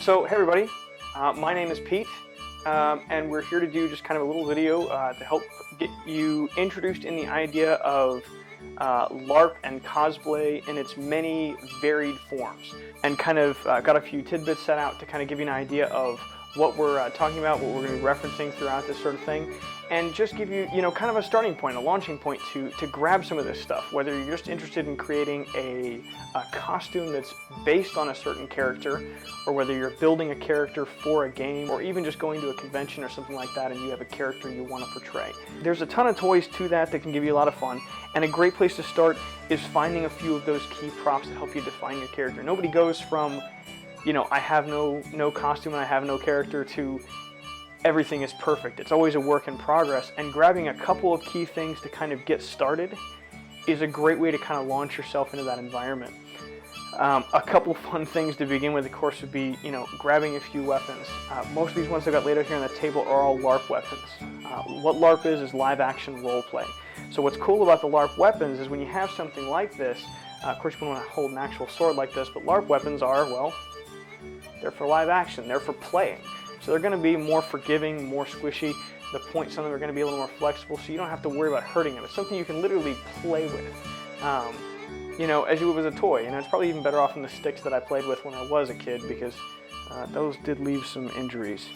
So, hey everybody, my name is Pete, and we're here to do just kind of a little video to help get you introduced in the idea of LARP and cosplay in its many varied forms, and kind of got a few tidbits set out to kind of give you an idea of what we're talking about, what we're going to be referencing throughout this sort of thing, and just give you, kind of a starting point, a launching point to grab some of this stuff, whether you're just interested in creating a costume that's based on a certain character, or whether you're building a character for a game, or even just going to a convention or something like that and you have a character you want to portray. There's a ton of toys to that can give you a lot of fun, and a great place to start is finding a few of those key props that help you define your character. Nobody goes from, I have no costume and I have no character to everything is perfect. It's always a work in progress, and grabbing a couple of key things to kind of get started is a great way to kind of launch yourself into that environment. A couple of fun things to begin with, of course, would be, grabbing a few weapons. Most of these ones I've got laid out here on the table are all LARP weapons. What LARP is live action role play. So what's cool about the LARP weapons is when you have something like this, of course you don't want to hold an actual sword like this, but LARP weapons are, well, they're for live action, they're for playing. So they're going to be more forgiving, more squishy. The points on them are going to be a little more flexible, so you don't have to worry about hurting them. It's something you can literally play with, as you would with a toy. It's probably even better off than the sticks that I played with when I was a kid, because those did leave some injuries.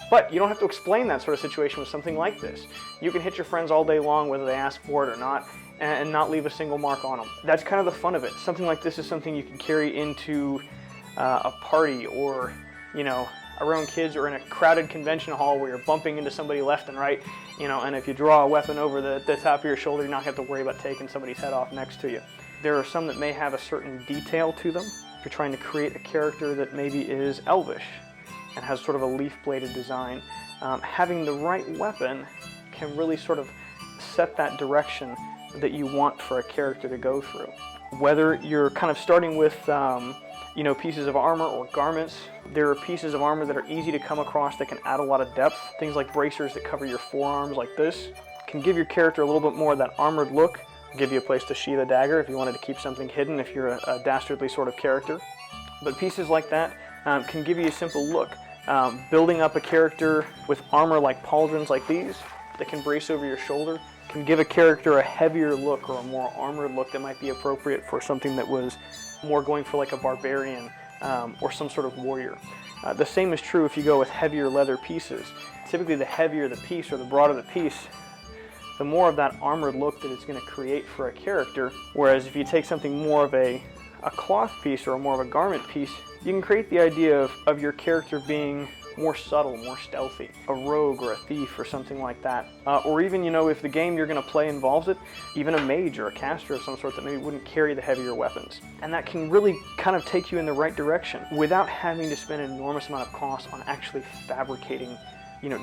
But you don't have to explain that sort of situation with something like this. You can hit your friends all day long, whether they ask for it or not, and not leave a single mark on them. That's kind of the fun of it. Something like this is something you can carry into a party, or, around kids, or in a crowded convention hall where you're bumping into somebody left and right, and if you draw a weapon over the top of your shoulder, you're not going to have to worry about taking somebody's head off next to you. There are some that may have a certain detail to them. If you're trying to create a character that maybe is elvish and has sort of a leaf-bladed design, having the right weapon can really sort of set that direction that you want for a character to go through. Whether you're kind of starting with pieces of armor or garments, there are pieces of armor that are easy to come across that can add a lot of depth. Things like bracers that cover your forearms like this can give your character a little bit more of that armored look, give you a place to sheath a dagger if you wanted to keep something hidden if you're a dastardly sort of character. But pieces like that can give you a simple look. Building up a character with armor like pauldrons like these that can brace over your shoulder can give a character a heavier look, or a more armored look that might be appropriate for something that was more going for like a barbarian or some sort of warrior. The same is true if you go with heavier leather pieces. Typically the heavier the piece or the broader the piece, the more of that armored look that it's going to create for a character. Whereas if you take something more of a cloth piece or more of a garment piece, you can create the idea of your character being more subtle, more stealthy, a rogue or a thief or something like that. Or even, if the game you're going to play involves it, even a mage or a caster of some sort that maybe wouldn't carry the heavier weapons. And that can really kind of take you in the right direction without having to spend an enormous amount of cost on actually fabricating,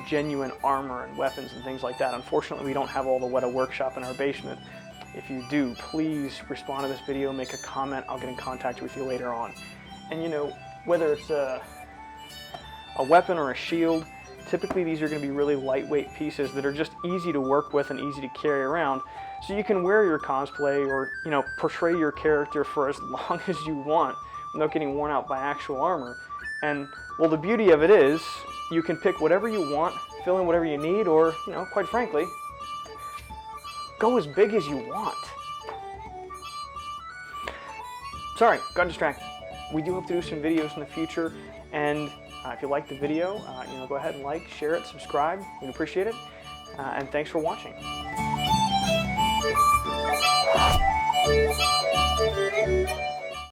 genuine armor and weapons and things like that. Unfortunately, we don't have all the Weta workshop in our basement. If you do, please respond to this video, make a comment, I'll get in contact with you later on. And whether it's a weapon or a shield, typically these are going to be really lightweight pieces that are just easy to work with and easy to carry around, so you can wear your cosplay or portray your character for as long as you want without getting worn out by actual armor. And well, the beauty of it is you can pick whatever you want, fill in whatever you need, or quite frankly, go as big as you want. Sorry, got distracted. We do hope to do some videos in the future, and if you like the video, go ahead and like, share it, subscribe. We'd appreciate it. And thanks for watching.